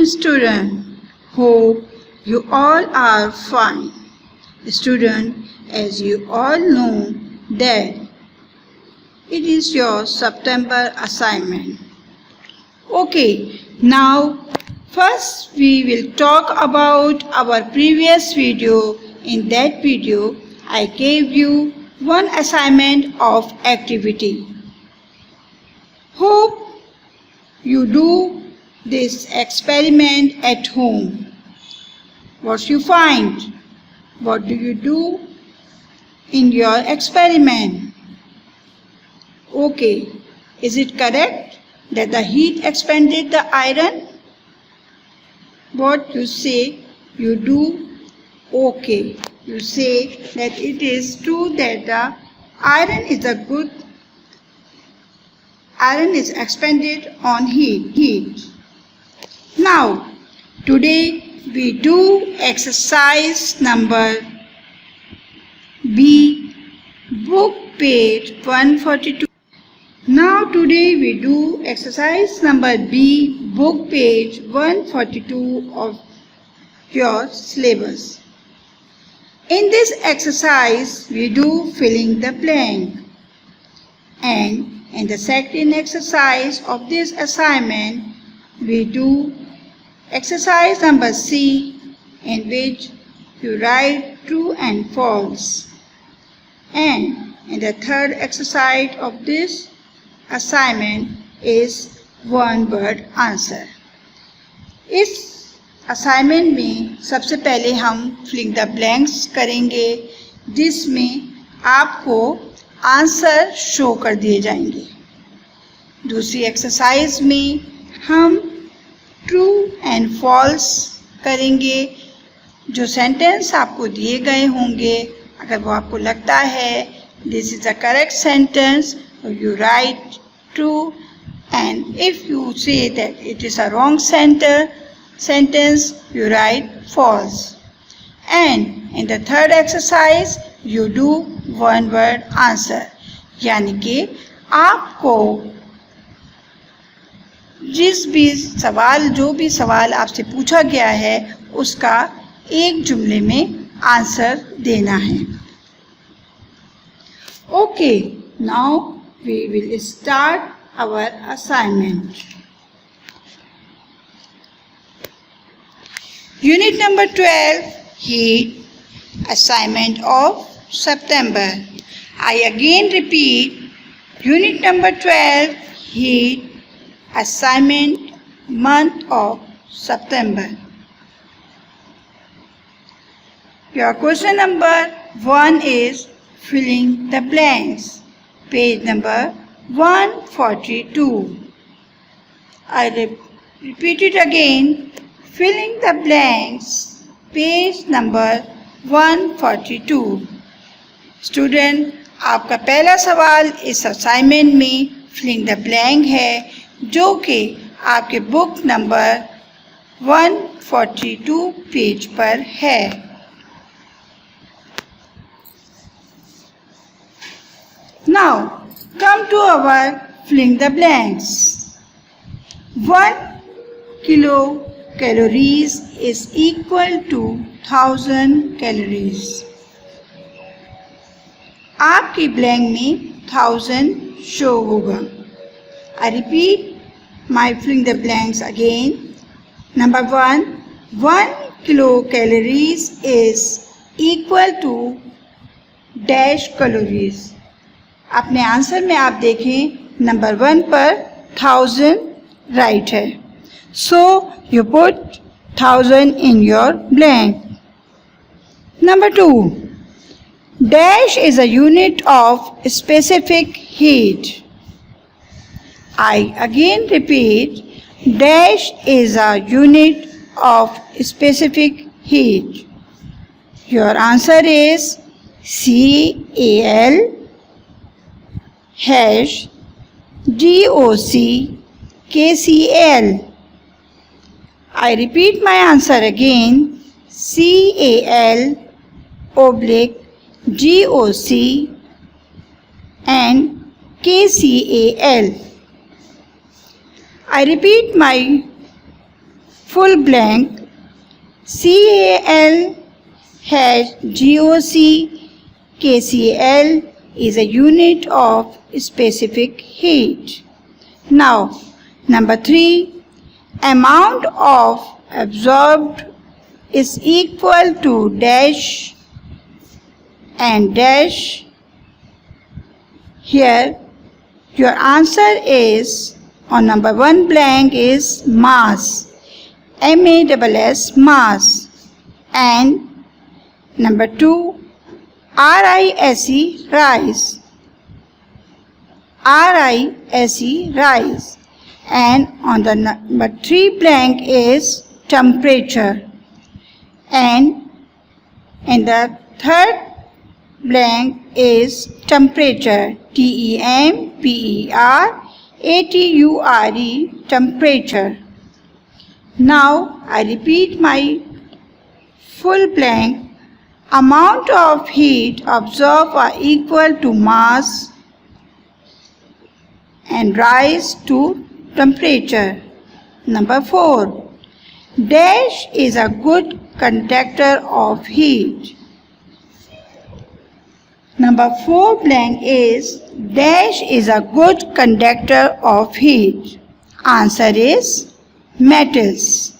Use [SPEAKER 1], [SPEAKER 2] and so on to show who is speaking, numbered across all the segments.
[SPEAKER 1] student. Hope you all are fine. Student, as you all know that it is your September assignment. Okay, now first we will talk about our previous video. In that video, I gave you one assignment of activity. Hope you do this experiment at home. What you find? What do you do in your experiment? Okay, is it correct that the heat expanded the iron? What you say? You do? Okay, you say that it is true that the iron is expanded on heat. Now, today we do exercise number B, book page 142. Now today we do exercise number B, book page 142 of your syllabus. In this exercise, we do filling the blank. And in the second exercise of this assignment, we do exercise number C, in which you write true and false. And in the third exercise of this assignment is one word answer. इस assignment में सबसे पहले हम filling the blanks करेंगे, जिसमें आपको answer show कर दिए जाएंगे. दूसरी एक्सरसाइज में हम ट्रू एंड फॉल्स करेंगे. जो सेंटेंस आपको दिए गए होंगे, अगर वो आपको लगता है this is the correct sentence, you right true, and if you say that it is a wrong sentence, you write false. And in the third exercise, you do one word answer. यानी कि आपको जो भी सवाल आपसे पूछा गया है, उसका एक जुमले में आंसर देना है. Okay, now we will start our assignment. Unit number 12, heat, assignment of September. I again repeat, unit number 12, heat, assignment, month of September. Your question number 1 is filling the blanks, page number 142. I repeat it again, filling the blanks, page number 142. Student, आपका पहला सवाल इस assignment में filling the blank है, जो कि आपके book number 142 page पर है. Now, come to our filling the blanks. 1 kilocalories is equal to 1000 calories. आपकी ब्लैंक में 1000 शो होगा. I repeat my filling the blanks again. Number 1 kilocalories is equal to dash calories. अपने answer में आप देखें number 1 पर 1000 राइट है. So you put 1000 in your blank. Number 2, dash is a unit of specific heat. I again repeat, dash is a unit of specific heat. Your answer is CAL #DOC/KCL. I repeat my answer again, CAL/GOC and KCAL. I repeat my full blank. CAL has GOC. KCl is a unit of specific heat. Now, number 3, amount of absorbed is equal to dash and dash. Here, your answer is on number 1 blank is mass, MASS, mass, and number 2, RISE, rise, RISE, rise, and on the number 3 blank is temperature, and in the third blank is temperature, TEMPERATURE, temperature. Now I repeat my full blank. Amount of heat absorbed are equal to mass and rise to temperature. Number 4. Dash is a good conductor of heat. Number 4 blank is dash is a good conductor of heat. Answer is metals.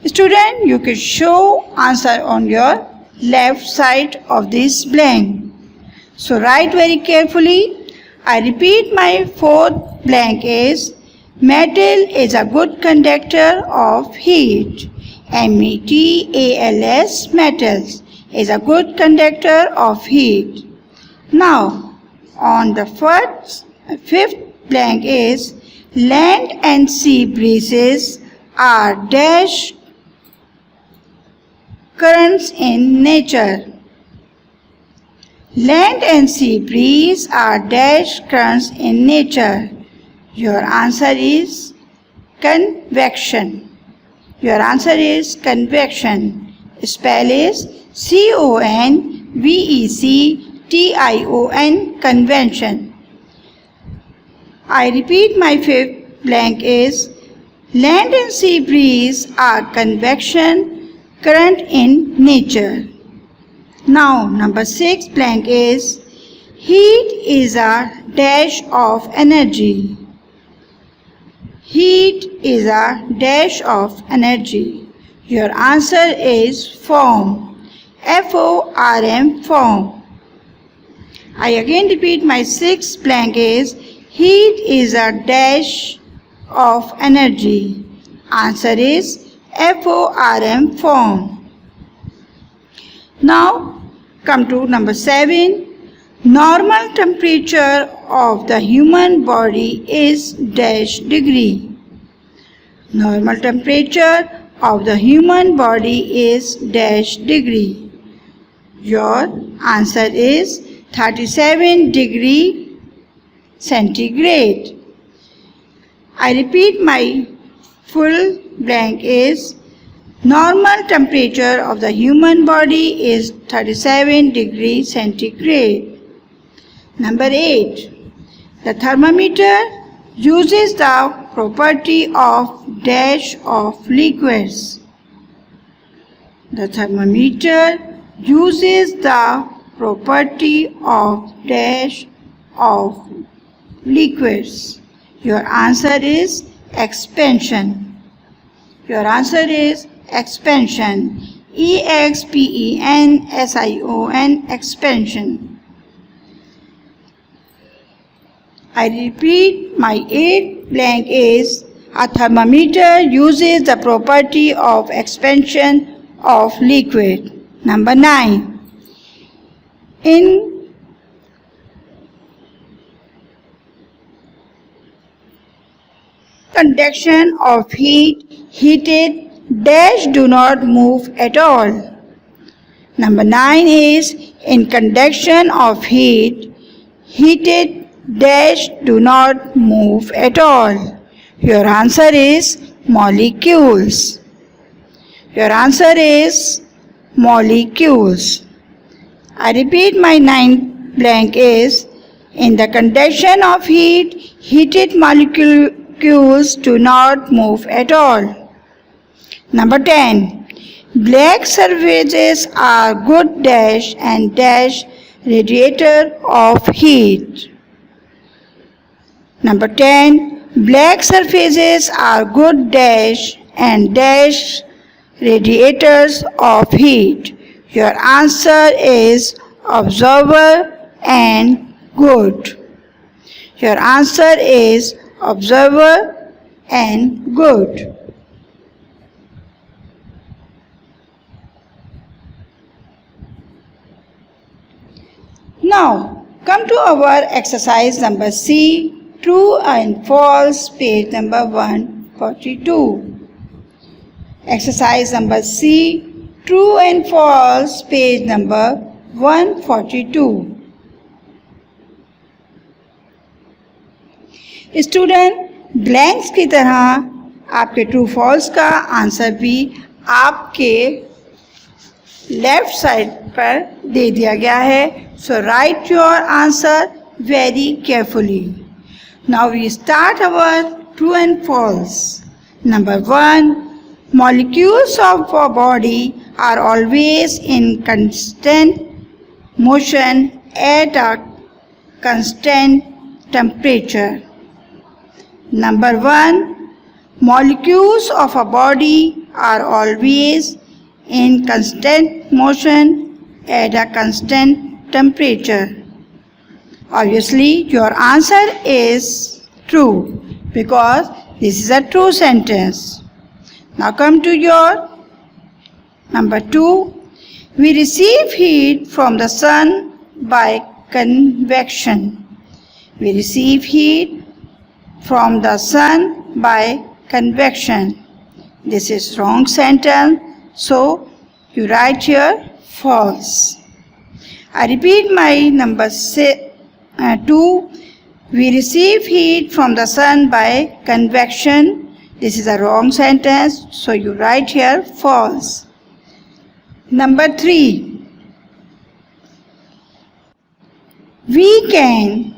[SPEAKER 1] Student, you can show answer on your left side of this blank. So write very carefully. I repeat my 4th blank is metal is a good conductor of heat. METALS, metals is a good conductor of heat. Now on the 5th blank is land and sea breezes are dash currents in nature. Land and sea breeze are dash currents in nature. Your answer is convection. Your answer is convection. Spell is CONVECTION, convention. I repeat my 5th blank is land and sea breeze are convection current in nature. Now number 6 blank is heat is a dash of energy. Heat is a dash of energy. Your answer is form, FORM, form. I again repeat my 6th blank is heat is a dash of energy. Answer is FORM, form. Now come to number 7. Normal temperature of the human body is dash degree. Normal temperature of the human body is dash degree. Your answer is 37 degree centigrade. I repeat my full blank is normal temperature of the human body is 37 degrees centigrade. Number 8. The thermometer uses the property of dash of liquids. The thermometer uses the property of dash of liquids. Your answer is expansion. Your answer is expansion. EXPENSION, expansion. I repeat my 8th blank is a thermometer uses the property of expansion of liquid. Number 9. In conduction of heat, heated dash do not move at all. Number 9 is in conduction of heat, heated dash do not move at all. Your answer is molecules. Your answer is molecules. I repeat my 9th blank is in the conduction of heat, heated molecules molecules do not move at all. Number 10. Black surfaces are good dash and dash radiator of heat. Number 10. Black surfaces are good dash and dash radiators of heat. Your answer is observer and good. Your answer is observer and good. Now, come to our exercise number C, true and false, page number 142. Exercise number C, true and false, page number 142. Student, blanks की तरह आपके true false का answer भी आपके left side पर दे दिया गया है. So write your answer very carefully. Now we start our true and false. Number 1. Molecules of a body are always in constant motion at a constant temperature. Number 1. Molecules of a body are always in constant motion at a constant temperature. Obviously, your answer is true because this is a true sentence. Now come to your number 2. We receive heat from the sun by convection. We receive heat from the sun by convection. This is wrong sentence, so you write here false. I repeat my number 2. We receive heat from the sun by convection. This is a wrong sentence, so you write here false. Number 3. We can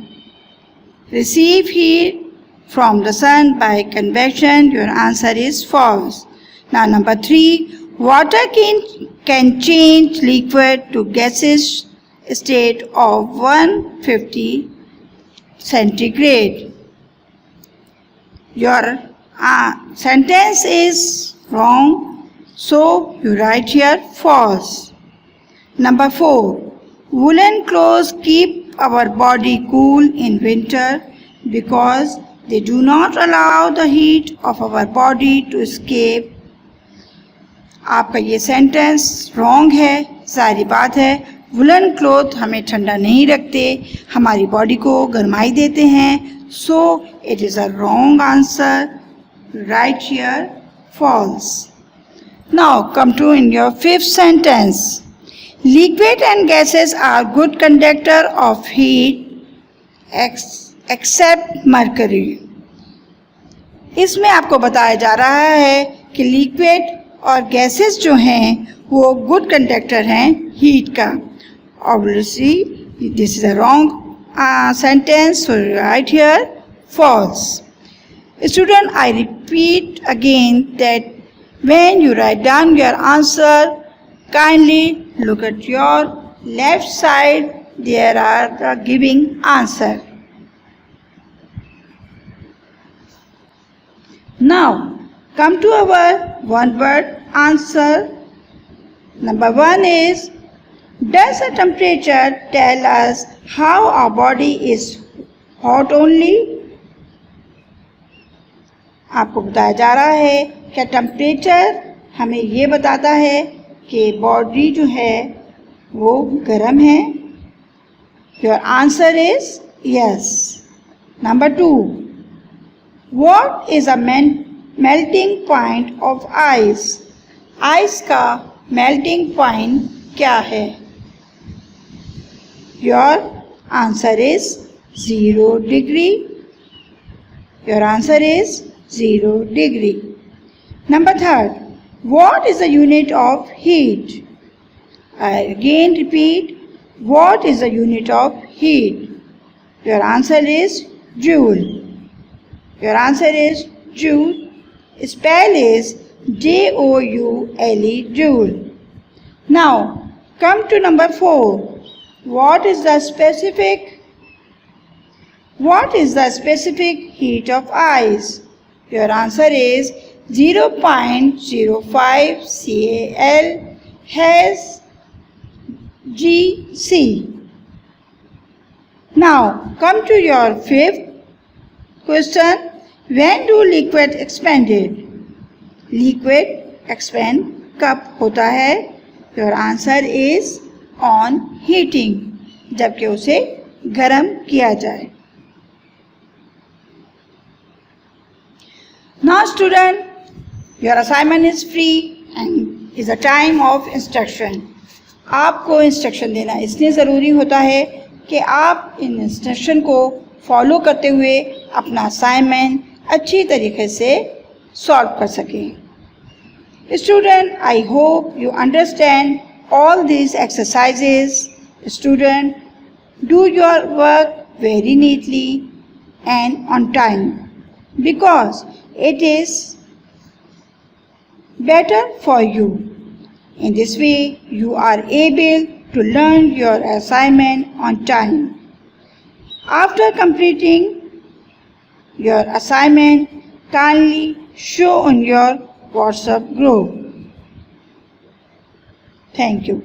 [SPEAKER 1] receive heat from the sun by convection. Your answer is false. Now number 3. Water can change liquid to gaseous state of 150 centigrade. Your sentence is wrong, so you write here false. Number 4. Woolen clothes keep our body cool in winter because they do not allow the heat of our body to escape. आपका ये sentence wrong है. सारी बात है, woollen cloth हमें ठंडा नहीं रखते, हमारी बॉडी को गर्माई देते हैं. So it is a wrong answer. Write here false. Now come to in your fifth sentence. Liquid and gases are good conductor of heat except mercury. इसमें आपको बताया जा रहा है कि लिक्विड और गैसेस जो हैं वो गुड कंडक्टर हैं हीट का. Obviously this is a wrong sentence, so write here false. Student, I repeat again that when you write down your answer, kindly look at your left side. There are the giving answer. Now, come to our one-word answer. Number 1 is, does the temperature tell us how our body is hot only? आपको बताया जा रहा है कि temperature हमें ये बताता है कि बॉडी जो है वो गर्म है. Your answer is yes. Number 2. What is a melting point of ice? Ice का मेल्टिंग पॉइंट क्या है? Your answer is 0 degree. Your answer is 0 degree. Number 3. What is the unit of heat? I again repeat, what is the unit of heat? Your answer is joule. Your answer is joule. Spell is Joule, joule. Now, come to number 4. What is the specific heat of ice? Your answer is 0.05 Cal has Gc. Now, come to your 5th question. When do liquid expanded? Liquid expand कब होता है? Your answer is on heating, जबकि उसे गर्म किया जाए. Now student, your assignment is free and is a time of instruction. आपको instruction देना इसलिए ज़रूरी होता है कि आप इन इंस्ट्रक्शन को फॉलो करते हुए अपना असाइनमेंट अच्छी तरीके से सॉल्व कर सकें. Student, I hope you understand all these exercises. Student, do your work very neatly and on time, because it is better for you. In this way, you are able to learn your assignment on time. After completing your assignment, kindly show on your WhatsApp group. Thank you.